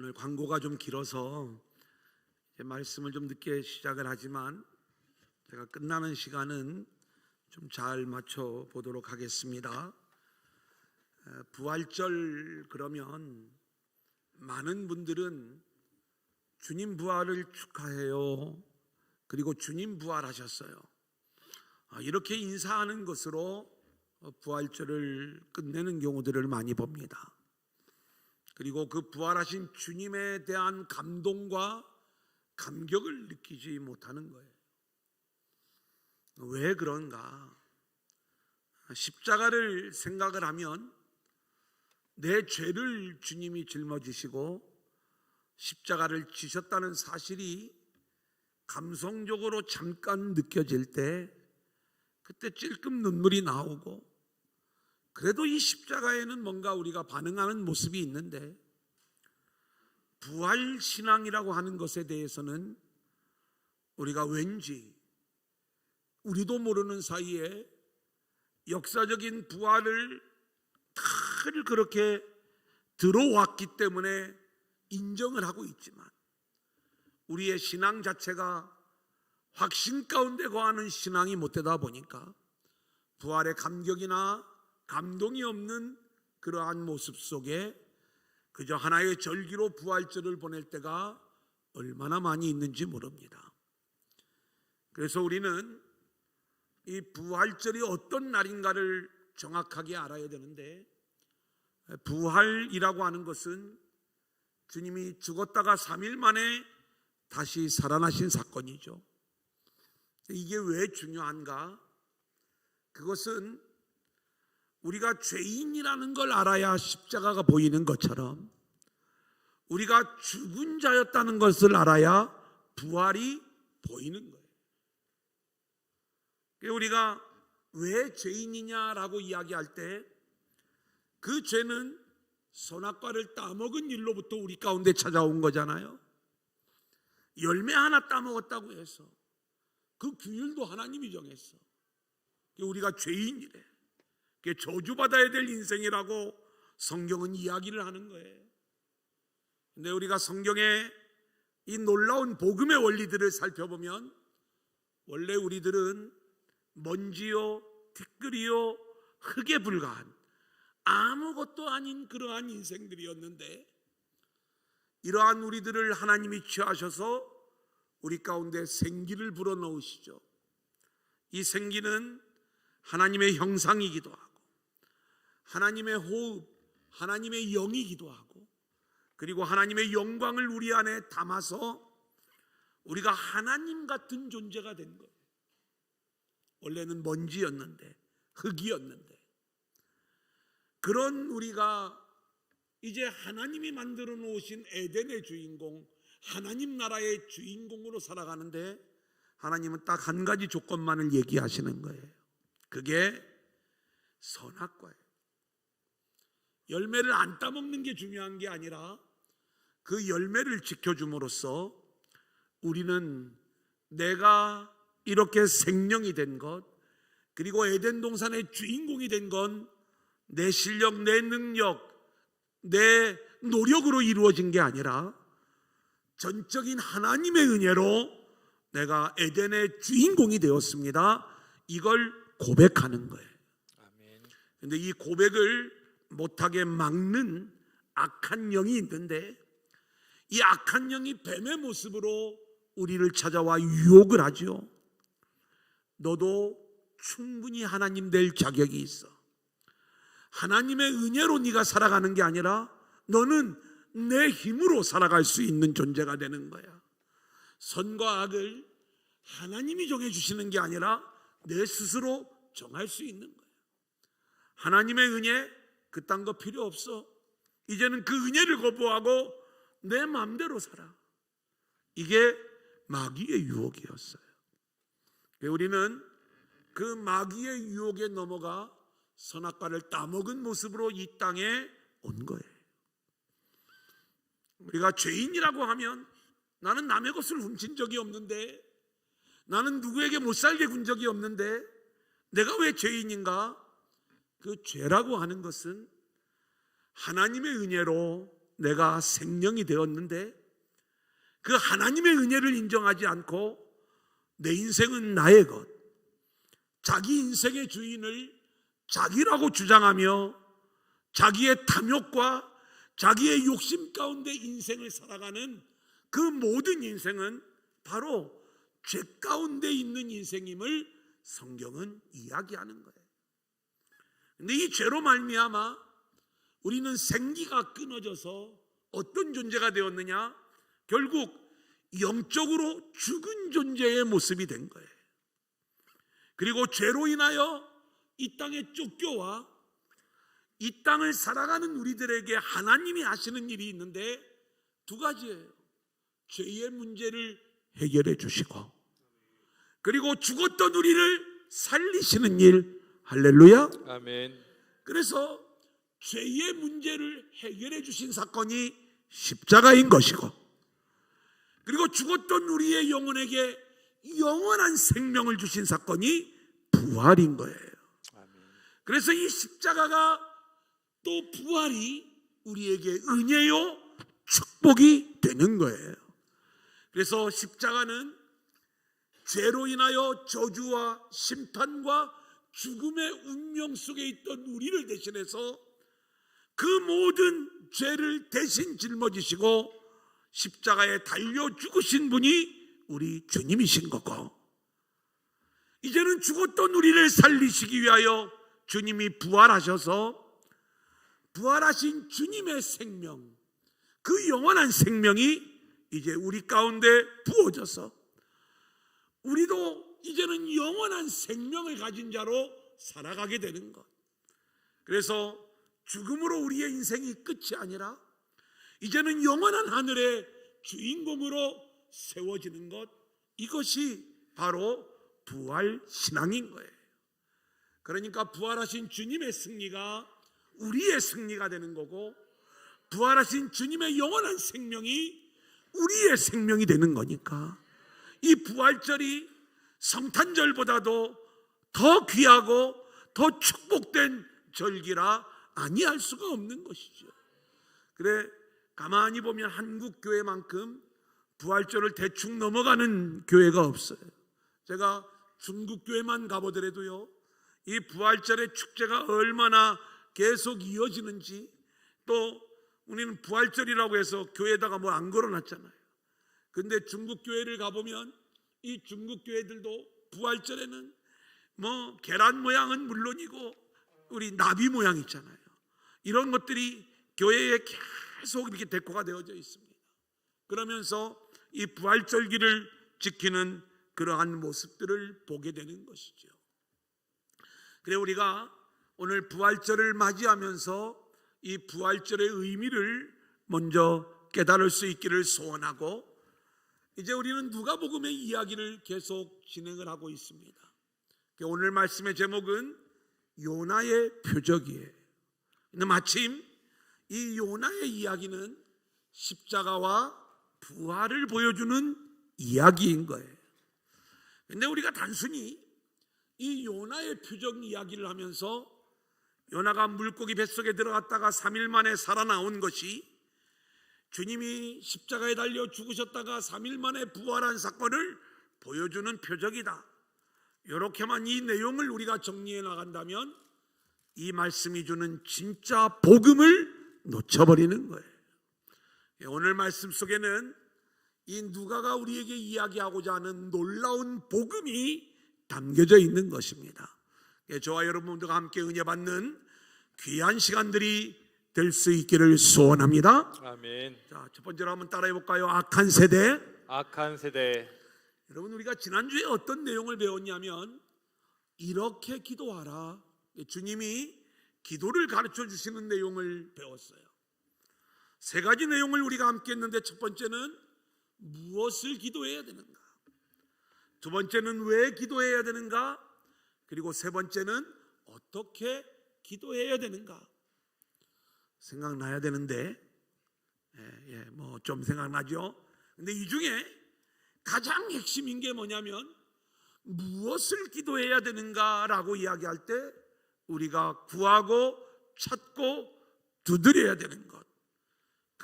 오늘 광고가 좀 길어서 말씀을 좀 늦게 시작을 하지만 제가 끝나는 시간은 좀 잘 맞춰 보도록 하겠습니다. 부활절 그러면 많은 분들은 주님 부활을 축하해요. 그리고 주님 부활하셨어요. 이렇게 인사하는 것으로 부활절을 끝내는 경우들을 많이 봅니다. 그리고 그 부활하신 주님에 대한 감동과 감격을 느끼지 못하는 거예요. 왜 그런가? 십자가를 생각을 하면 내 죄를 주님이 짊어지시고 십자가를 지셨다는 사실이 감성적으로 잠깐 느껴질 때 그때 찔끔 눈물이 나오고, 그래도 이 십자가에는 뭔가 우리가 반응하는 모습이 있는데, 부활신앙이라고 하는 것에 대해서는 우리가 왠지 우리도 모르는 사이에 역사적인 부활을 늘 그렇게 들어왔기 때문에 인정을 하고 있지만, 우리의 신앙 자체가 확신 가운데 거하는 신앙이 못 되다 보니까 부활의 감격이나 감동이 없는 그러한 모습 속에 그저 하나의 절기로 부활절을 보낼 때가 얼마나 많이 있는지 모릅니다. 그래서 우리는 이 부활절이 어떤 날인가를 정확하게 알아야 되는데, 부활이라고 하는 것은 주님이 죽었다가 3일 만에 다시 살아나신 사건이죠. 이게 왜 중요한가? 그것은 우리가 죄인이라는 걸 알아야 십자가가 보이는 것처럼 우리가 죽은 자였다는 것을 알아야 부활이 보이는 거예요. 우리가 왜 죄인이냐라고 이야기할 때 그 죄는 선악과를 따먹은 일로부터 우리 가운데 찾아온 거잖아요. 열매 하나 따먹었다고 해서 그 규율도 하나님이 정했어. 우리가 죄인이래. 그게 저주받아야 될 인생이라고 성경은 이야기를 하는 거예요. 근데 우리가 성경의 이 놀라운 복음의 원리들을 살펴보면 원래 우리들은 먼지요, 티끌이요, 흙에 불과한 아무것도 아닌 그러한 인생들이었는데, 이러한 우리들을 하나님이 취하셔서 우리 가운데 생기를 불어넣으시죠. 이 생기는 하나님의 형상이기도 하고 하나님의 호흡, 하나님의 영이기도 하고, 그리고 하나님의 영광을 우리 안에 담아서 우리가 하나님 같은 존재가 된 거예요. 원래는 먼지였는데, 흙이었는데, 그런 우리가 이제 하나님이 만들어 놓으신 에덴의 주인공, 하나님 나라의 주인공으로 살아가는데, 하나님은 딱 한 가지 조건만을 얘기하시는 거예요. 그게 선악과예요. 열매를 안 따먹는 게 중요한 게 아니라 그 열매를 지켜줌으로써 우리는 내가 이렇게 생명이 된 것, 그리고 에덴 동산의 주인공이 된 건 내 실력, 내 능력, 내 노력으로 이루어진 게 아니라 전적인 하나님의 은혜로 내가 에덴의 주인공이 되었습니다. 이걸 고백하는 거예요. 그런데 이 고백을 못하게 막는 악한 영이 있는데, 이 악한 영이 뱀의 모습으로 우리를 찾아와 유혹을 하죠. 너도 충분히 하나님 될 자격이 있어. 하나님의 은혜로 네가 살아가는 게 아니라 너는 내 힘으로 살아갈 수 있는 존재가 되는 거야. 선과 악을 하나님이 정해주시는 게 아니라 내 스스로 정할 수 있는 거야. 하나님의 은혜 그딴 거 필요 없어. 이제는 그 은혜를 거부하고 내 마음대로 살아. 이게 마귀의 유혹이었어요. 우리는 그 마귀의 유혹에 넘어가 선악과를 따먹은 모습으로 이 땅에 온 거예요. 우리가 죄인이라고 하면 나는 남의 것을 훔친 적이 없는데, 나는 누구에게 못 살게 군 적이 없는데 내가 왜 죄인인가? 그 죄라고 하는 것은 하나님의 은혜로 내가 생명이 되었는데 그 하나님의 은혜를 인정하지 않고 내 인생은 나의 것, 자기 인생의 주인을 자기라고 주장하며 자기의 탐욕과 자기의 욕심 가운데 인생을 살아가는 그 모든 인생은 바로 죄 가운데 있는 인생임을 성경은 이야기하는 거예요. 근데 이 죄로 말미암아 우리는 생기가 끊어져서 어떤 존재가 되었느냐? 결국 영적으로 죽은 존재의 모습이 된 거예요. 그리고 죄로 인하여 이 땅에 쫓겨와 이 땅을 살아가는 우리들에게 하나님이 하시는 일이 있는데 두 가지예요. 죄의 문제를 해결해 주시고, 그리고 죽었던 우리를 살리시는 일. 할렐루야. 아멘. 그래서 죄의 문제를 해결해 주신 사건이 십자가인 것이고, 그리고 죽었던 우리의 영혼에게 영원한 생명을 주신 사건이 부활인 거예요. 그래서 이 십자가가 또 부활이 우리에게 은혜요 축복이 되는 거예요. 그래서 십자가는 죄로 인하여 저주와 심판과 죽음의 운명 속에 있던 우리를 대신해서 그 모든 죄를 대신 짊어지시고 십자가에 달려 죽으신 분이 우리 주님이신 거고, 이제는 죽었던 우리를 살리시기 위하여 주님이 부활하셔서 부활하신 주님의 생명, 그 영원한 생명이 이제 우리 가운데 부어져서 우리도 이제는 영원한 생명을 가진 자로 살아가게 되는 것. 그래서 죽음으로 우리의 인생이 끝이 아니라 이제는 영원한 하늘의 주인공으로 세워지는 것, 이것이 바로 부활 신앙인 거예요. 그러니까 부활하신 주님의 승리가 우리의 승리가 되는 거고, 부활하신 주님의 영원한 생명이 우리의 생명이 되는 거니까 이 부활절이 성탄절보다도 더 귀하고 더 축복된 절기라 아니할 수가 없는 것이죠. 그래, 가만히 보면 한국 교회만큼 부활절을 대충 넘어가는 교회가 없어요. 제가 중국 교회만 가보더라도요, 이 부활절의 축제가 얼마나 계속 이어지는지, 또 우리는 부활절이라고 해서 교회에다가 뭐 안 걸어놨잖아요. 근데 중국 교회를 가보면 이 중국 교회들도 부활절에는 뭐 계란 모양은 물론이고 우리 나비 모양 있잖아요. 이런 것들이 교회에 계속 이렇게 데코가 되어져 있습니다. 그러면서 이 부활절기를 지키는 그러한 모습들을 보게 되는 것이죠. 그래, 우리가 오늘 부활절을 맞이하면서 이 부활절의 의미를 먼저 깨달을 수 있기를 소원하고, 이제 우리는 누가복음의 이야기를 계속 진행을 하고 있습니다. 오늘 말씀의 제목은 요나의 표적이에요. 근데 마침 이 요나의 이야기는 십자가와 부활을 보여주는 이야기인 거예요. 근데 우리가 단순히 이 요나의 표적 이야기를 하면서 요나가 물고기 뱃속에 들어갔다가 3일 만에 살아나온 것이 주님이 십자가에 달려 죽으셨다가 3일 만에 부활한 사건을 보여주는 표적이다, 이렇게만 이 내용을 우리가 정리해 나간다면 이 말씀이 주는 진짜 복음을 놓쳐버리는 거예요. 오늘 말씀 속에는 이 누가가 우리에게 이야기하고자 하는 놀라운 복음이 담겨져 있는 것입니다. 저와 여러분들과 함께 은혜 받는 귀한 시간들이 될 수 있기를 소원합니다. 아멘. 자, 첫 번째로 한번 따라해 볼까요? 악한 세대. 악한 세대. 여러분, 우리가 지난주에 어떤 내용을 배웠냐면 이렇게 기도하라, 주님이 기도를 가르쳐 주시는 내용을 배웠어요. 세 가지 내용을 우리가 함께 했는데, 첫 번째는 무엇을 기도해야 되는가, 두 번째는 왜 기도해야 되는가, 그리고 세 번째는 어떻게 기도해야 되는가. 생각나야 되는데 뭐 좀 생각나죠. 근데 이 중에 가장 핵심인 게 뭐냐면 무엇을 기도해야 되는가라고 이야기할 때 우리가 구하고 찾고 두드려야 되는 것,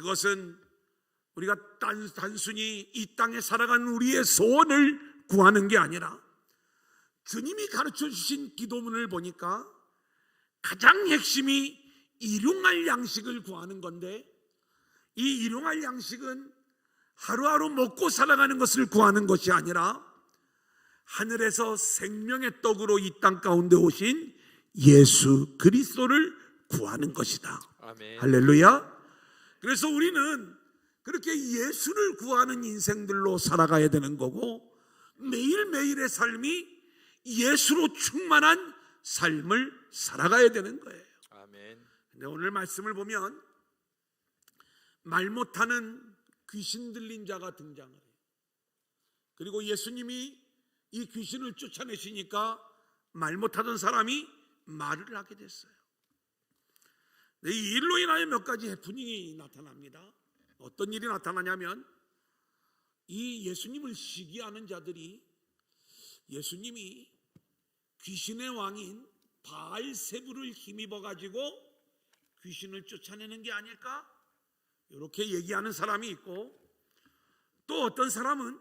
그것은 우리가 단순히 이 땅에 살아가는 우리의 소원을 구하는 게 아니라 주님이 가르쳐 주신 기도문을 보니까 가장 핵심이 일용할 양식을 구하는 건데, 이 일용할 양식은 하루하루 먹고 살아가는 것을 구하는 것이 아니라 하늘에서 생명의 떡으로 이 땅 가운데 오신 예수 그리스도를 구하는 것이다. 아멘. 할렐루야. 그래서 우리는 그렇게 예수를 구하는 인생들로 살아가야 되는 거고, 매일매일의 삶이 예수로 충만한 삶을 살아가야 되는 거예요. 아멘. 근데 오늘 말씀을 보면 말 못하는 귀신 들린 자가 등장을 해요. 그리고 예수님이 이 귀신을 쫓아내시니까 말 못하던 사람이 말을 하게 됐어요. 이 일로 인하여 몇 가지 해프닝이 나타납니다. 어떤 일이 나타나냐면, 이 예수님을 시기하는 자들이 예수님이 귀신의 왕인 바알세불을 힘입어 가지고 귀신을 쫓아내는 게 아닐까? 이렇게 얘기하는 사람이 있고, 또 어떤 사람은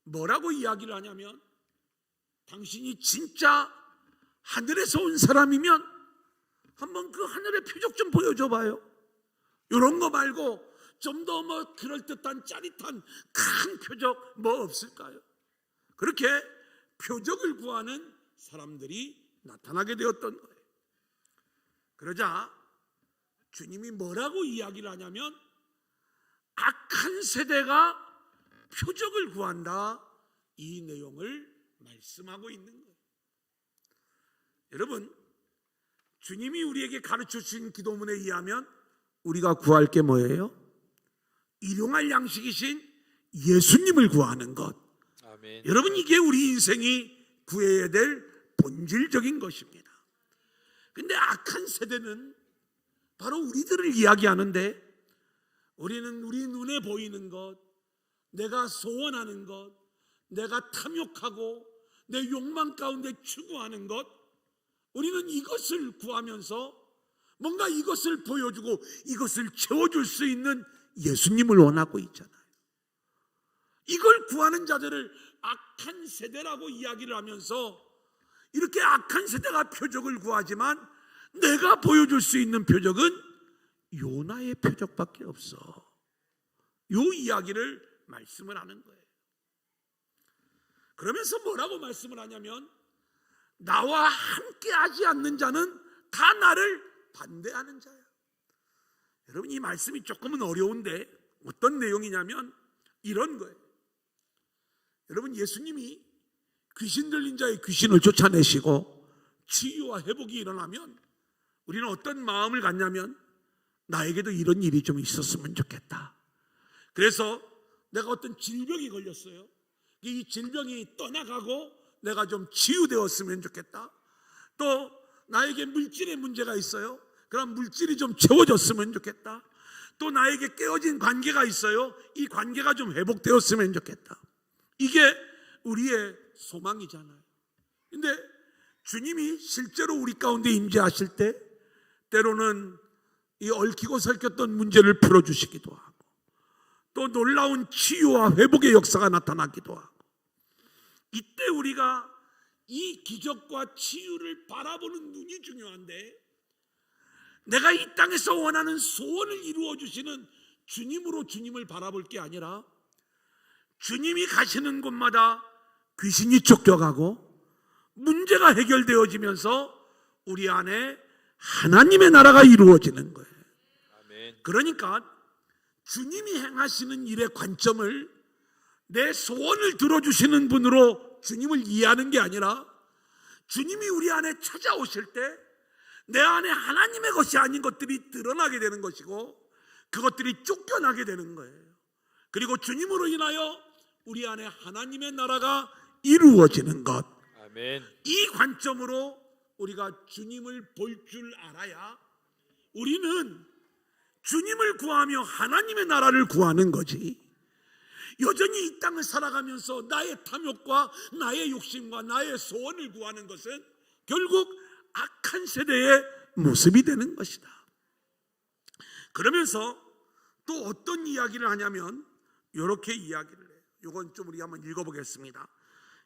뭐라고 이야기를 하냐면, 당신이 진짜 하늘에서 온 사람이면 한번 그 하늘의 표적 좀 보여줘 봐요. 이런 거 말고 좀 더 뭐 그럴듯한 짜릿한 큰 표적 뭐 없을까요? 그렇게 표적을 구하는 사람들이 나타나게 되었던 거예요. 그러자 주님이 뭐라고 이야기를 하냐면, 악한 세대가 표적을 구한다, 이 내용을 말씀하고 있는 거예요. 여러분, 주님이 우리에게 가르쳐 주신 기도문에 의하면 우리가 구할 게 뭐예요? 일용할 양식이신 예수님을 구하는 것. 아멘. 여러분, 이게 우리 인생이 구해야 될 본질적인 것입니다. 근데 악한 세대는 바로 우리들을 이야기하는데, 우리는 우리 눈에 보이는 것, 내가 소원하는 것, 내가 탐욕하고 내 욕망 가운데 추구하는 것, 우리는 이것을 구하면서 뭔가 이것을 보여주고 이것을 채워줄 수 있는 예수님을 원하고 있잖아요. 이걸 구하는 자들을 악한 세대라고 이야기를 하면서, 이렇게 악한 세대가 표적을 구하지만 내가 보여줄 수 있는 표적은 요나의 표적밖에 없어. 요 이야기를 말씀을 하는 거예요. 그러면서 뭐라고 말씀을 하냐면, 나와 함께 하지 않는 자는 다 나를 반대하는 자야. 여러분, 이 말씀이 조금은 어려운데 어떤 내용이냐면 이런 거예요. 여러분, 예수님이 귀신 들린 자의 귀신을 쫓아내시고 치유와 회복이 일어나면 우리는 어떤 마음을 갖냐면, 나에게도 이런 일이 좀 있었으면 좋겠다. 그래서 내가 어떤 질병이 걸렸어요. 이 질병이 떠나가고 내가 좀 치유되었으면 좋겠다. 또 나에게 물질의 문제가 있어요. 그럼 물질이 좀 채워졌으면 좋겠다. 또 나에게 깨어진 관계가 있어요. 이 관계가 좀 회복되었으면 좋겠다. 이게 우리의 소망이잖아요. 근데 주님이 실제로 우리 가운데 임재하실 때 때로는 이 얽히고 설켰던 문제를 풀어주시기도 하고, 또 놀라운 치유와 회복의 역사가 나타나기도 하고, 이때 우리가 이 기적과 치유를 바라보는 눈이 중요한데, 내가 이 땅에서 원하는 소원을 이루어 주시는 주님으로 주님을 바라볼 게 아니라, 주님이 가시는 곳마다 귀신이 쫓겨가고 문제가 해결되어지면서 우리 안에 하나님의 나라가 이루어지는 거예요. 아멘. 그러니까 주님이 행하시는 일의 관점을 내 소원을 들어주시는 분으로 주님을 이해하는 게 아니라, 주님이 우리 안에 찾아오실 때 내 안에 하나님의 것이 아닌 것들이 드러나게 되는 것이고, 그것들이 쫓겨나게 되는 거예요. 그리고 주님으로 인하여 우리 안에 하나님의 나라가 이루어지는 것. 아멘. 이 관점으로 우리가 주님을 볼 줄 알아야 우리는 주님을 구하며 하나님의 나라를 구하는 거지, 여전히 이 땅을 살아가면서 나의 탐욕과 나의 욕심과 나의 소원을 구하는 것은 결국 악한 세대의 모습이 되는 것이다. 그러면서 또 어떤 이야기를 하냐면 이렇게 이야기를 해요. 이건 좀 우리 한번 읽어보겠습니다.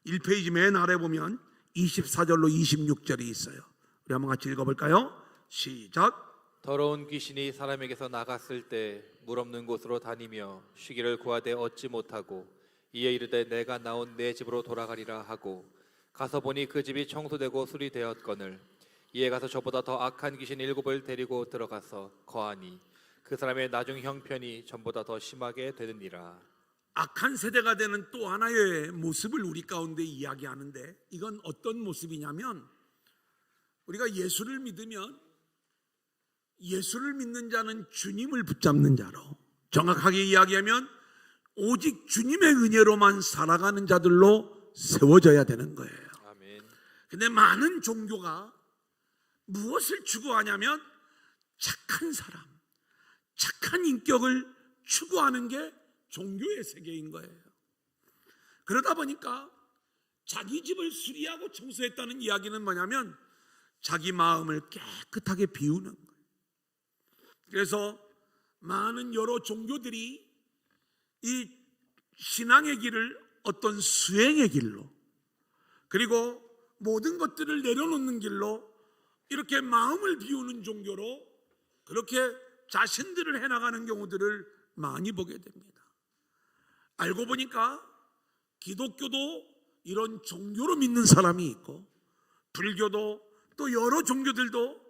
1페이지 맨 아래 보면 24절로 26절이 있어요. 우리 한번 같이 읽어볼까요? 시작. 더러운 귀신이 사람에게서 나갔을 때 물 없는 곳으로 다니며 쉬기를 구하되 얻지 못하고 이에 이르되 내가 나온 내 집으로 돌아가리라 하고 가서 보니 그 집이 청소되고 수리되었거늘 이에 가서 저보다 더 악한 귀신 7을 데리고 들어가서 거하니 그 사람의 나중 형편이 전보다 더 심하게 되느니라. 악한 세대가 되는 또 하나의 모습을 우리 가운데 이야기하는데, 이건 어떤 모습이냐면, 우리가 예수를 믿으면 예수를 믿는 자는 주님을 붙잡는 자로, 정확하게 이야기하면 오직 주님의 은혜로만 살아가는 자들로 세워져야 되는 거예요. 아멘. 근데 많은 종교가 무엇을 추구하냐면 착한 사람, 착한 인격을 추구하는 게 종교의 세계인 거예요. 그러다 보니까 자기 집을 수리하고 청소했다는 이야기는 뭐냐면 자기 마음을 깨끗하게 비우는 거예요. 그래서 많은 여러 종교들이 이 신앙의 길을 어떤 수행의 길로, 그리고 모든 것들을 내려놓는 길로 이렇게 마음을 비우는 종교로 그렇게 자신들을 해나가는 경우들을 많이 보게 됩니다. 알고 보니까 기독교도 이런 종교로 믿는 사람이 있고, 불교도 또 여러 종교들도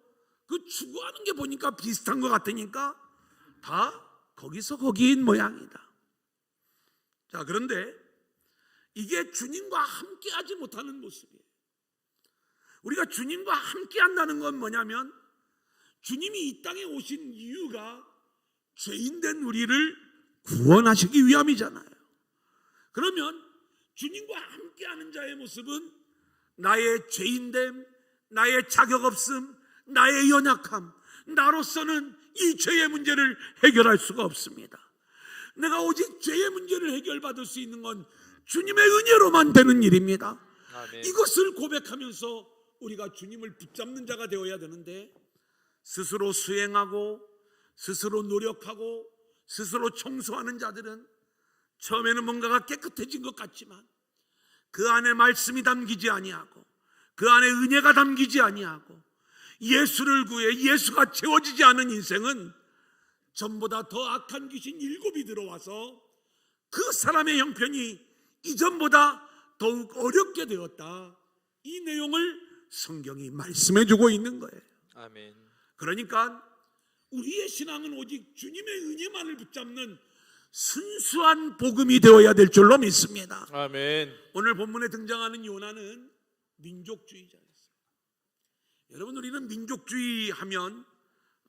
그 추구하는 게 보니까 비슷한 것 같으니까 다 거기서 거기인 모양이다. 자, 그런데 이게 주님과 함께 하지 못하는 모습이에요. 우리가 주님과 함께 한다는 건 뭐냐면, 주님이 이 땅에 오신 이유가 죄인된 우리를 구원하시기 위함이잖아요. 그러면 주님과 함께하는 자의 모습은 나의 죄인됨, 나의 자격 없음, 나의 연약함, 나로서는 이 죄의 문제를 해결할 수가 없습니다. 내가 오직 죄의 문제를 해결받을 수 있는 건 주님의 은혜로만 되는 일입니다. 아멘. 이것을 고백하면서 우리가 주님을 붙잡는 자가 되어야 되는데, 스스로 수행하고 스스로 노력하고 스스로 청소하는 자들은 처음에는 뭔가가 깨끗해진 것 같지만 그 안에 말씀이 담기지 아니하고 그 안에 은혜가 담기지 아니하고 예수를 구해 예수가 채워지지 않은 인생은 전보다 더 악한 귀신 7이 들어와서 그 사람의 형편이 이전보다 더욱 어렵게 되었다. 이 내용을 성경이 말씀해 주고 있는 거예요. 아멘. 그러니까 우리의 신앙은 오직 주님의 은혜만을 붙잡는 순수한 복음이 되어야 될 줄로 믿습니다. 아멘. 오늘 본문에 등장하는 요나는 민족주의자였어요. 여러분, 우리는 민족주의 하면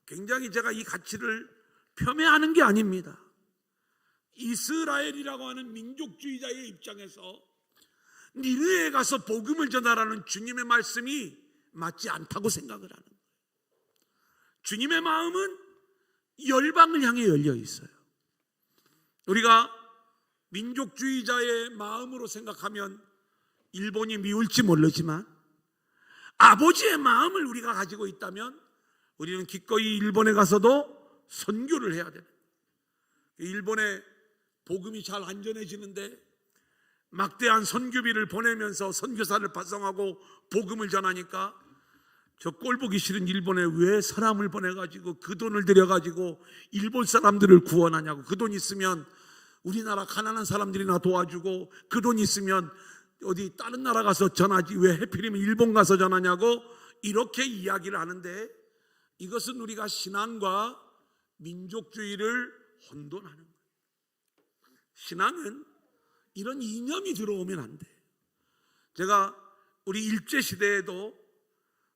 굉장히, 제가 이 가치를 폄훼하는 게 아닙니다. 이스라엘이라고 하는 민족주의자의 입장에서 니느웨에 가서 복음을 전하라는 주님의 말씀이 맞지 않다고 생각을 하는 거예요. 주님의 마음은 열방을 향해 열려 있어요. 우리가 민족주의자의 마음으로 생각하면 일본이 미울지 모르지만 아버지의 마음을 우리가 가지고 있다면 우리는 기꺼이 일본에 가서도 선교를 해야 돼요. 일본에 복음이 잘 안 전해지는데 막대한 선교비를 보내면서 선교사를 파송하고 복음을 전하니까 저 꼴보기 싫은 일본에 왜 사람을 보내가지고 그 돈을 들여가지고 일본 사람들을 구원하냐고, 그 돈 있으면 우리나라 가난한 사람들이나 도와주고 그 돈 있으면 어디 다른 나라 가서 전하지 왜 해필이면 일본 가서 전하냐고 이렇게 이야기를 하는데, 이것은 우리가 신앙과 민족주의를 혼돈하는 거예요. 신앙은 이런 이념이 들어오면 안 돼요. 제가 우리 일제시대에도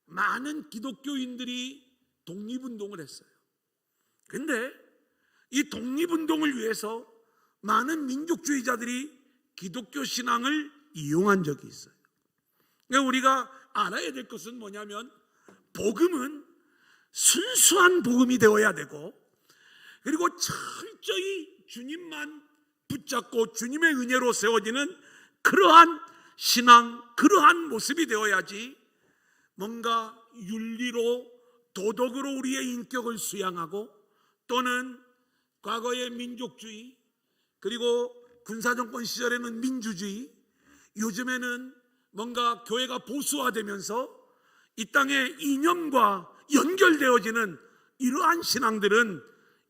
많은 기독교인들이 독립운동을 했어요. 근데 이 독립운동을 위해서 많은 민족주의자들이 기독교 신앙을 이용한 적이 있어요. 그러니까 우리가 알아야 될 것은 뭐냐면, 복음은 순수한 복음이 되어야 되고, 그리고 철저히 주님만 붙잡고 주님의 은혜로 세워지는 그러한 신앙, 그러한 모습이 되어야지, 뭔가 윤리로 도덕으로 우리의 인격을 수양하고 또는 과거의 민족주의, 그리고 군사정권 시절에는 민주주의, 요즘에는 뭔가 교회가 보수화되면서 이 땅의 이념과 연결되어지는 이러한 신앙들은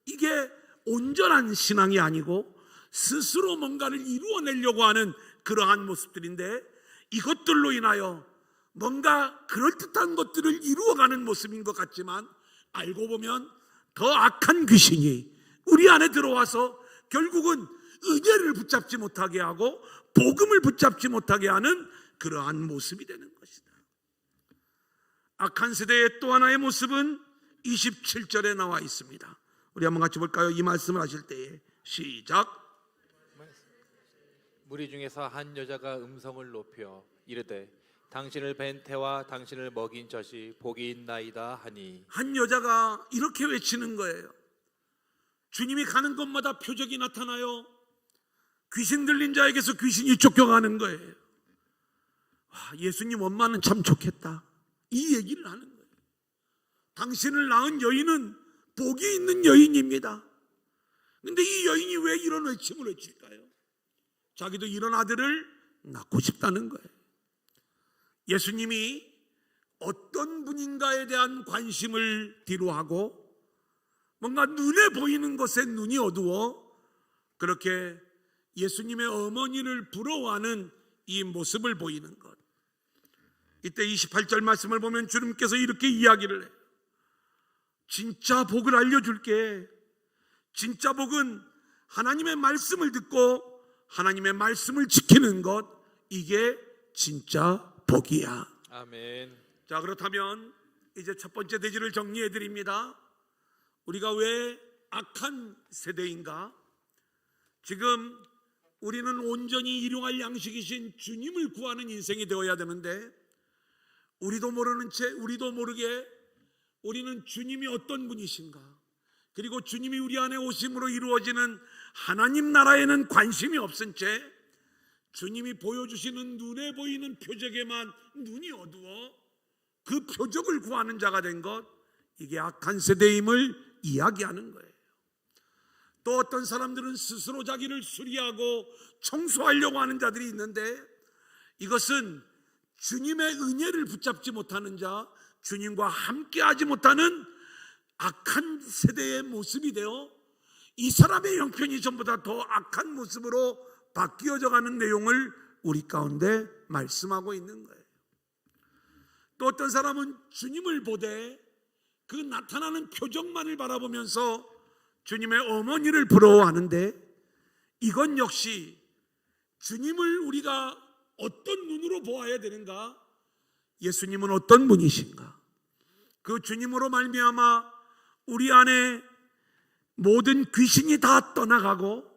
이게 온전한 신앙이 아니고 스스로 뭔가를 이루어내려고 하는 그러한 모습들인데, 이것들로 인하여 뭔가 그럴듯한 것들을 이루어가는 모습인 것 같지만 알고 보면 더 악한 귀신이 우리 안에 들어와서 결국은 은혜를 붙잡지 못하게 하고 복음을 붙잡지 못하게 하는 그러한 모습이 되는 것이다. 악한 세대의 또 하나의 모습은 27절에 나와 있습니다. 우리 한번 같이 볼까요? 이 말씀을 하실 때에 시작. 무리 중에서 한 여자가 음성을 높여 이르되 당신을 뵌 태와 당신을 먹인 젖이 복이 있나이다 하니. 한 여자가 이렇게 외치는 거예요. 주님이 가는 곳마다 표적이 나타나요. 귀신 들린 자에게서 귀신이 쫓겨가는 거예요. 와, 예수님 엄마는 참 좋겠다, 이 얘기를 하는 거예요. 당신을 낳은 여인은 복이 있는 여인입니다. 근데 이 여인이 왜 이런 외침을 외칠까요? 자기도 이런 아들을 낳고 싶다는 거예요. 예수님이 어떤 분인가에 대한 관심을 뒤로하고 뭔가 눈에 보이는 것에 눈이 어두워 그렇게 예수님의 어머니를 부러워하는 이 모습을 보이는 것. 이때 28절 말씀을 보면 주님께서 이렇게 이야기를 해요. 진짜 복을 알려줄게. 진짜 복은 하나님의 말씀을 듣고 하나님의 말씀을 지키는 것, 이게 진짜 복이야. 아멘. 자, 그렇다면 이제 첫 번째 대지를 정리해 드립니다. 우리가 왜 악한 세대인가? 지금 우리는 온전히 일용할 양식이신 주님을 구하는 인생이 되어야 되는데, 우리도 모르는 채 우리도 모르게 우리는 주님이 어떤 분이신가, 그리고 주님이 우리 안에 오심으로 이루어지는 하나님 나라에는 관심이 없은 채 주님이 보여주시는 눈에 보이는 표적에만 눈이 어두워 그 표적을 구하는 자가 된 것, 이게 악한 세대임을 이야기하는 거예요. 또 어떤 사람들은 스스로 자기를 수리하고 청소하려고 하는 자들이 있는데, 이것은 주님의 은혜를 붙잡지 못하는 자, 주님과 함께하지 못하는 악한 세대의 모습이 되어 이 사람의 형편이 전부 다 더 악한 모습으로 바뀌어져 가는 내용을 우리 가운데 말씀하고 있는 거예요. 또 어떤 사람은 주님을 보되 그 나타나는 표정만을 바라보면서 주님의 어머니를 부러워하는데, 이건 역시 주님을 우리가 어떤 눈으로 보아야 되는가? 예수님은 어떤 분이신가? 그 주님으로 말미암아 우리 안에 모든 귀신이 다 떠나가고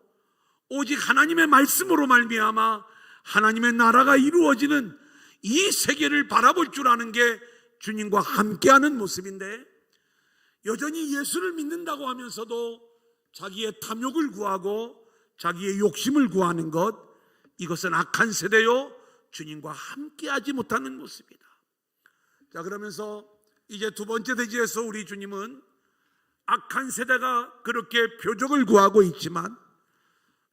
오직 하나님의 말씀으로 말미암아 하나님의 나라가 이루어지는 이 세계를 바라볼 줄 아는 게 주님과 함께하는 모습인데, 여전히 예수를 믿는다고 하면서도 자기의 탐욕을 구하고 자기의 욕심을 구하는 것, 이것은 악한 세대요, 주님과 함께하지 못하는 모습이다. 자, 그러면서 이제 두 번째 대지에서 우리 주님은 악한 세대가 그렇게 표적을 구하고 있지만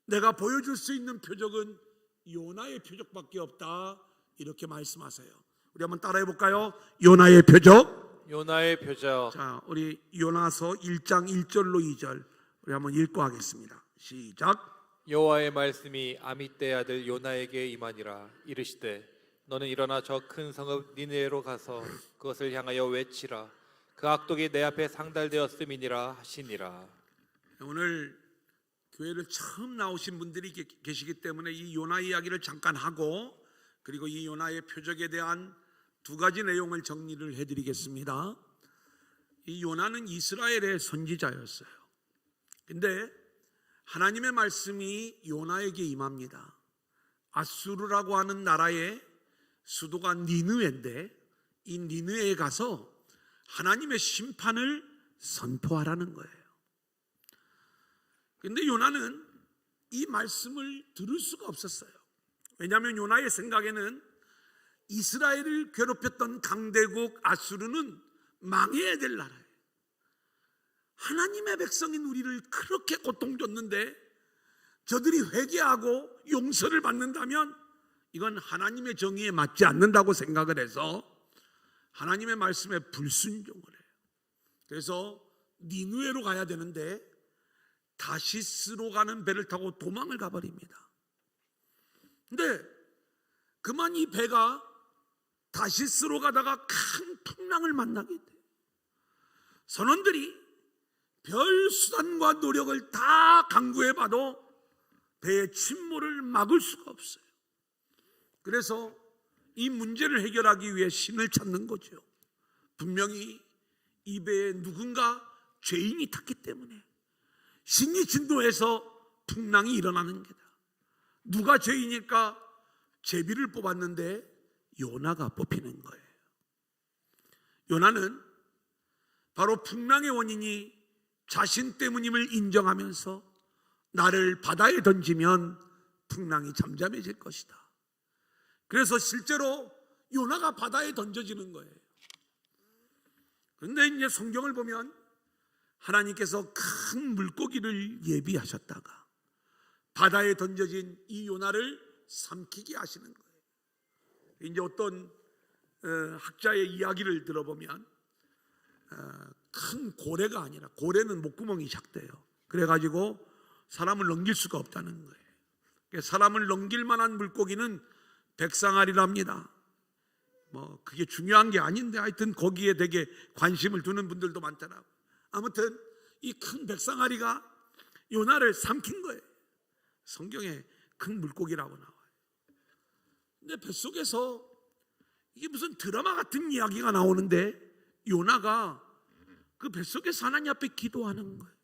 내가 보여줄 수 있는 표적은 요나의 표적밖에 없다, 이렇게 말씀하세요. 우리 한번 따라해 볼까요? 요나의 표적. 요나의 표적. 자, 우리 요나서 1장 1절로 2절 우리 한번 읽고 하겠습니다. 시작. 여호와의 말씀이 아미떼 아들 요나에게 임하니라. 이르시되 너는 일어나 저 큰 성읍 니느웨로 가서 그것을 향하여 외치라. 그 악독이 내 앞에 상달되었음이니라 하시니라. 오늘 교회를 처음 나오신 분들이 계시기 때문에 이 요나 이야기를 잠깐 하고, 그리고 이 요나의 표적에 대한 두 가지 내용을 정리를 해드리겠습니다. 이 요나는 이스라엘의 선지자였어요. 근데 하나님의 말씀이 요나에게 임합니다. 아수르라고 하는 나라의 수도가 니느웨인데, 이 니느웨에 가서 하나님의 심판을 선포하라는 거예요. 근데 요나는 이 말씀을 들을 수가 없었어요. 왜냐하면 요나의 생각에는 이스라엘을 괴롭혔던 강대국 아수르는 망해야 될 나라예요. 하나님의 백성인 우리를 그렇게 고통 줬는데 저들이 회개하고 용서를 받는다면 이건 하나님의 정의에 맞지 않는다고 생각을 해서 하나님의 말씀에 불순종을 해요. 그래서 니느웨로 가야 되는데 다시스로 가는 배를 타고 도망을 가버립니다. 근데 그만 이 배가 다시스로 가다가 큰 풍랑을 만나게 돼요. 선원들이 별 수단과 노력을 다 강구해봐도 배의 침몰을 막을 수가 없어요. 그래서 이 문제를 해결하기 위해 신을 찾는 거죠. 분명히 이 배에 누군가 죄인이 탔기 때문에 신이 진노해서 풍랑이 일어나는 게다. 누가 죄인일까? 제비를 뽑았는데 요나가 뽑히는 거예요. 요나는 바로 풍랑의 원인이 자신 때문임을 인정하면서 나를 바다에 던지면 풍랑이 잠잠해질 것이다. 그래서 실제로 요나가 바다에 던져지는 거예요. 그런데 이제 성경을 보면 하나님께서 큰 물고기를 예비하셨다가 바다에 던져진 이 요나를 삼키게 하시는 거예요. 이제 어떤 학자의 이야기를 들어보면 큰 고래가 아니라, 고래는 목구멍이 작대요. 그래가지고 사람을 넘길 수가 없다는 거예요. 사람을 넘길 만한 물고기는 백상아리랍니다. 뭐 그게 중요한 게 아닌데 하여튼 거기에 되게 관심을 두는 분들도 많더라고요. 아무튼 이 큰 백상아리가 요나를 삼킨 거예요. 성경에 큰 물고기라고 나와요. 근데 뱃속에서 이게 무슨 드라마 같은 이야기가 나오는데 요나가 그 뱃속에서 하나님 앞에 기도하는 거예요.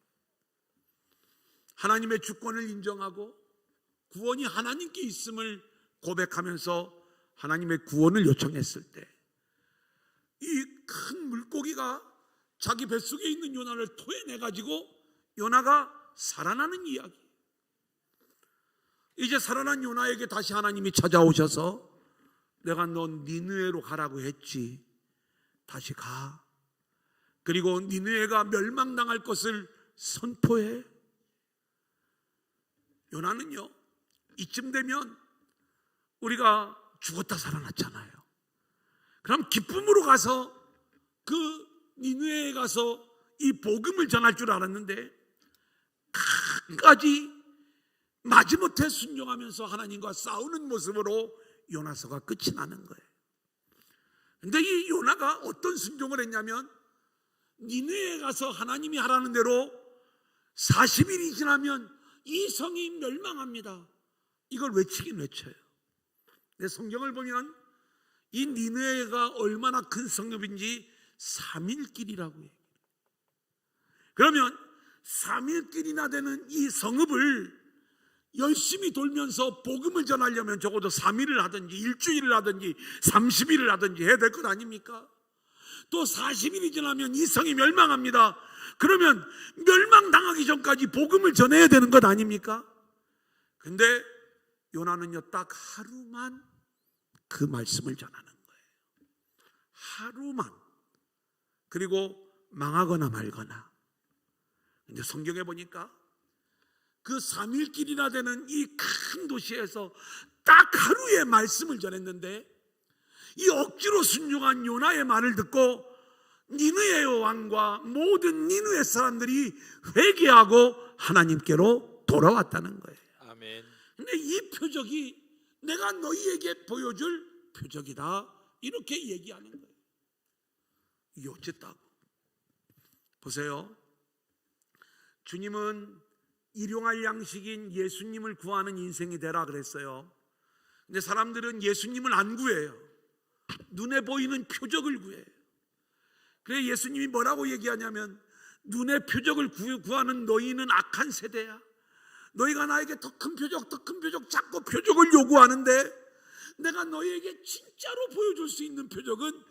하나님의 주권을 인정하고 구원이 하나님께 있음을 고백하면서 하나님의 구원을 요청했을 때 이 큰 물고기가 자기 뱃속에 있는 요나를 토해내가지고 요나가 살아나는 이야기. 이제 살아난 요나에게 다시 하나님이 찾아오셔서 내가 넌 니느웨로 가라고 했지, 다시 가. 그리고 니느웨가 멸망당할 것을 선포해. 요나는요, 이쯤 되면 우리가 죽었다 살아났잖아요. 그럼 기쁨으로 가서 그 니느웨에 가서 이 복음을 전할 줄 알았는데 끝까지 마지못해 순종하면서 하나님과 싸우는 모습으로 요나서가 끝이 나는 거예요. 근데 이 요나가 어떤 순종을 했냐면 니느웨에 가서 하나님이 하라는 대로 40일이 지나면 이 성이 멸망합니다. 이걸 외치긴 외쳐요. 근데 성경을 보면 이 니느웨가 얼마나 큰 성읍인지 3일 길이라고 해요. 그러면 3일 길이나 되는 이 성읍을 열심히 돌면서 복음을 전하려면 적어도 3일을 하든지 일주일을 하든지 30일을 하든지 해야 될 것 아닙니까? 또 40일이 지나면 이 성이 멸망합니다. 그러면 멸망당하기 전까지 복음을 전해야 되는 것 아닙니까? 근데 요나는요, 딱 하루만 그 말씀을 전하는 거예요. 하루만. 그리고 망하거나 말거나. 근데 성경에 보니까 그 3일길이나 되는 이 큰 도시에서 딱 하루의 말씀을 전했는데 이 억지로 순종한 요나의 말을 듣고 니느웨 왕과 모든 니느웨 사람들이 회개하고 하나님께로 돌아왔다는 거예요. 아멘. 근데 이 표적이 내가 너희에게 보여줄 표적이다, 이렇게 얘기하는 거예요. 이게 어쨌다고? 보세요. 주님은 일용할 양식인 예수님을 구하는 인생이 되라 그랬어요. 근데 사람들은 예수님을 안 구해요. 눈에 보이는 표적을 구해요. 그래 예수님이 뭐라고 얘기하냐면 눈의 표적을 구하는 너희는 악한 세대야. 너희가 나에게 더 큰 표적, 더 큰 표적, 자꾸 표적을 요구하는데 내가 너희에게 진짜로 보여줄 수 있는 표적은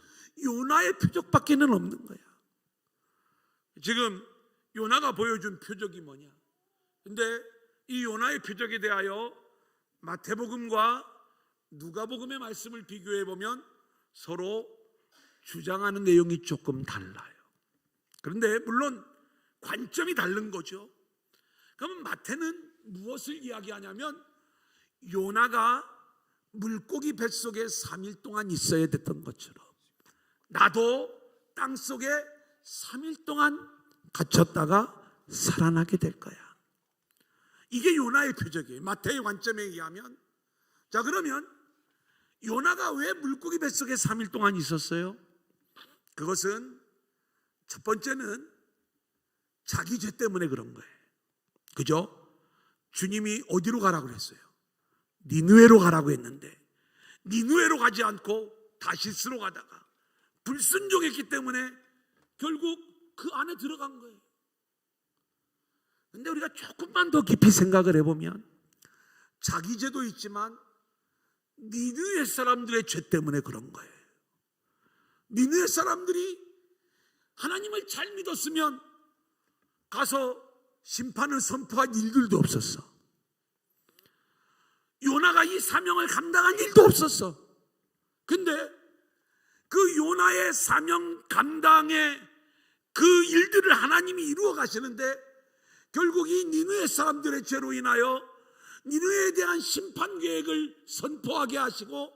요나의 표적밖에는 없는 거야. 지금 요나가 보여준 표적이 뭐냐? 근데 이 요나의 표적에 대하여 마태복음과 누가복음의 말씀을 비교해 보면 서로 주장하는 내용이 조금 달라요. 그런데 물론 관점이 다른 거죠. 그러면 마태는 무엇을 이야기하냐면 요나가 물고기 뱃속에 3일 동안 있어야 됐던 것처럼 나도 땅속에 3일 동안 갇혔다가 살아나게 될 거야. 이게 요나의 표적이에요. 마태의 관점에 의하면. 자, 그러면 요나가 왜 물고기 뱃속에 3일 동안 있었어요? 그것은 첫 번째는 자기 죄 때문에 그런 거예요. 그죠? 주님이 어디로 가라고 그랬어요? 니느웨로 가라고 했는데 니느웨로 가지 않고 다시스로 가다가 불순종했기 때문에 결국 그 안에 들어간 거예요. 근데 우리가 조금만 더 깊이 생각을 해보면 자기 죄도 있지만 니느웨 사람들의 죄 때문에 그런 거예요. 니느웨 사람들이 하나님을 잘 믿었으면 가서 심판을 선포한 일들도 없었어. 요나가 이 사명을 감당한 일도 없었어. 근데 그 요나의 사명 감당의 그 일들을 하나님이 이루어 가시는데 결국 이 니느웨 사람들의 죄로 인하여 니느웨에 대한 심판 계획을 선포하게 하시고,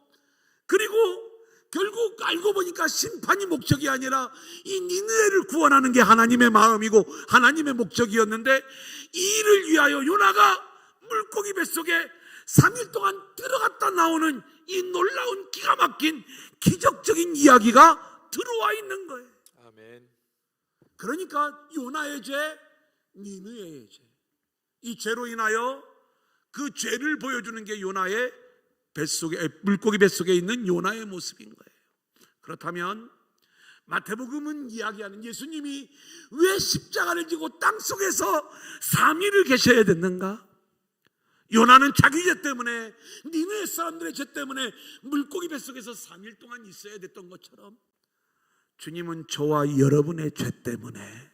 그리고 결국 알고 보니까 심판이 목적이 아니라 이 니느웨를 구원하는 게 하나님의 마음이고 하나님의 목적이었는데, 이 일을 위하여 요나가 물고기 뱃속에 3일 동안 들어갔다 나오는 이 놀라운 기가 막힌 기적적인 이야기가 들어와 있는 거예요. 아멘. 그러니까 요나의 죄, 니느웨의 죄, 이 죄로 인하여 그 죄를 보여주는 게 요나의 뱃속에, 물고기 뱃속에 있는 요나의 모습인 거예요. 그렇다면 마태복음은 이야기하는 예수님이 왜 십자가를 지고 땅속에서 3일을 계셔야 됐는가? 요나는 자기 죄 때문에, 니느웨 사람들의 죄 때문에 물고기 뱃속에서 3일 동안 있어야 됐던 것처럼 주님은 저와 여러분의 죄 때문에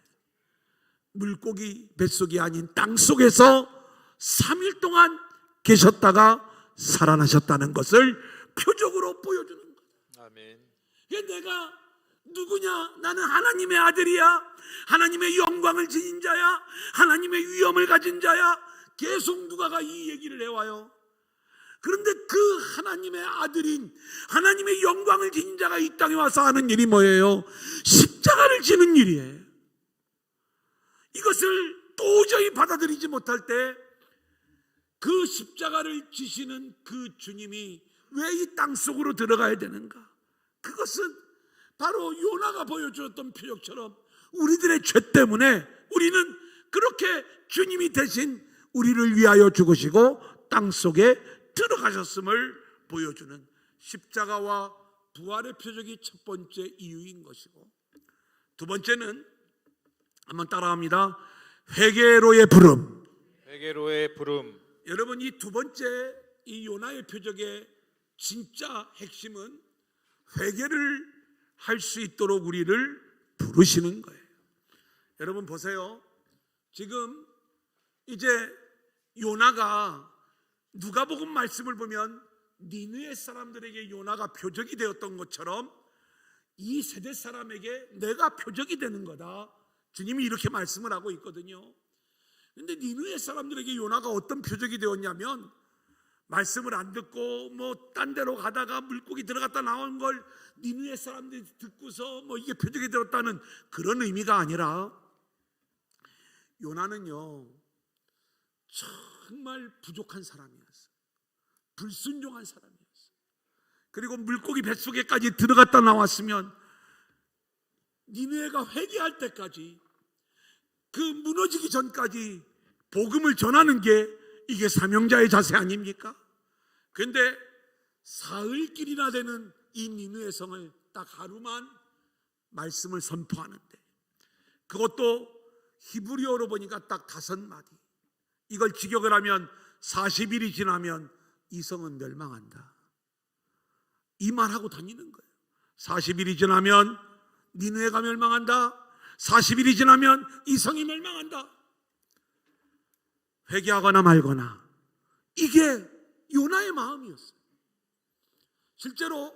물고기 뱃속이 아닌 땅속에서 3일 동안 계셨다가 살아나셨다는 것을 표적으로 보여주는 거예요. 아멘. 내가 누구냐? 나는 하나님의 아들이야. 하나님의 영광을 지닌 자야. 하나님의 위엄을 가진 자야. 계속 누가가 이 얘기를 해와요. 그런데 그 하나님의 아들인, 하나님의 영광을 지닌 자가 이 땅에 와서 하는 일이 뭐예요? 십자가를 지는 일이에요. 이것을 도저히 받아들이지 못할 때 그 십자가를 지시는 그 주님이 왜 이 땅속으로 들어가야 되는가? 그것은 바로 요나가 보여주었던 표적처럼 우리들의 죄 때문에 우리는 그렇게 주님이 대신 우리를 위하여 죽으시고 땅속에 들어가셨음을 보여주는 십자가와 부활의 표적이 첫 번째 이유인 것이고, 두 번째는 한번 따라합니다. 회개로의 부름. 회개로의 부름. 여러분, 이 두 번째 이 요나의 표적의 진짜 핵심은 회개를 할 수 있도록 우리를 부르시는 거예요. 여러분 보세요. 지금 이제 요나가 누가복음 말씀을 보면 니느웨 사람들에게 요나가 표적이 되었던 것처럼 이 세대 사람에게 내가 표적이 되는 거다. 주님이 이렇게 말씀을 하고 있거든요. 근데 니느웨 사람들에게 요나가 어떤 표적이 되었냐면, 말씀을 안 듣고 뭐 딴 데로 가다가 물고기 들어갔다 나온 걸 니느웨 사람들이 듣고서 뭐 이게 표적이 되었다는 그런 의미가 아니라, 요나는요 정말 부족한 사람이었어요. 불순종한 사람이었어요. 그리고 물고기 뱃속에까지 들어갔다 나왔으면 니느웨가 회개할 때까지, 그 무너지기 전까지 복음을 전하는 게 이게 사명자의 자세 아닙니까? 그런데 사흘길이나 되는 이 니느웨 성을 딱 하루만 말씀을 선포하는데, 그것도 히브리어로 보니까 딱 5마디. 이걸 직역을 하면 40일이 지나면 이 성은 멸망한다. 이 말하고 다니는 거예요. 40일이 지나면 니느웨가 멸망한다. 40일이 지나면 이 성이 멸망한다. 회개하거나 말거나. 이게 요나의 마음이었어요. 실제로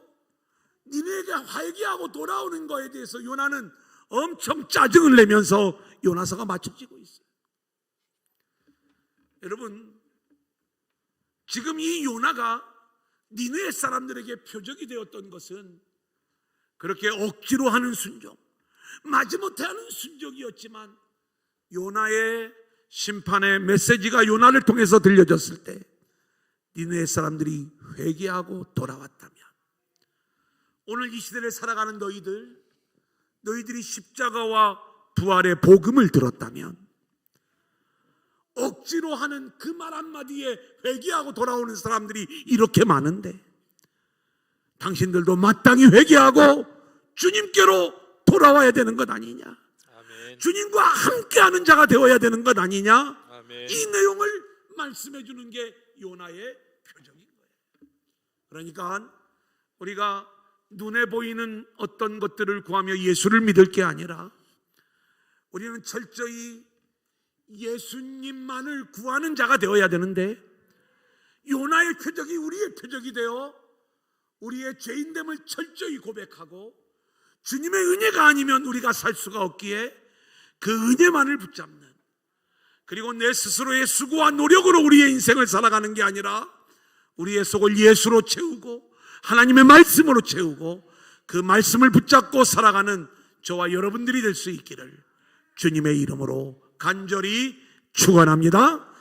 니느웨가 회개하고 돌아오는 거에 대해서 요나는 엄청 짜증을 내면서 요나서가 맞춰지고 있어요. 여러분, 지금 이 요나가 니느웨 사람들에게 표적이 되었던 것은 그렇게 억지로 하는 순종, 마지못해 하는 순종이었지만 요나의 심판의 메시지가 요나를 통해서 들려졌을 때 니느웨 사람들이 회개하고 돌아왔다면, 오늘 이 시대를 살아가는 너희들이 십자가와 부활의 복음을 들었다면, 억지로 하는 그 말 한마디에 회개하고 돌아오는 사람들이 이렇게 많은데, 당신들도 마땅히 회개하고 주님께로 돌아와야 되는 것 아니냐, 아멘. 주님과 함께하는 자가 되어야 되는 것 아니냐, 아멘. 이 내용을 말씀해 주는 게 요나의 표정인 거예요. 그러니까 우리가 눈에 보이는 어떤 것들을 구하며 예수를 믿을 게 아니라 우리는 철저히 예수님만을 구하는 자가 되어야 되는데, 요나의 표적이 우리의 표적이 되어 우리의 죄인됨을 철저히 고백하고 주님의 은혜가 아니면 우리가 살 수가 없기에 그 은혜만을 붙잡는, 그리고 내 스스로의 수고와 노력으로 우리의 인생을 살아가는 게 아니라 우리의 속을 예수로 채우고 하나님의 말씀으로 채우고 그 말씀을 붙잡고 살아가는 저와 여러분들이 될 수 있기를 주님의 이름으로 간절히 축원합니다.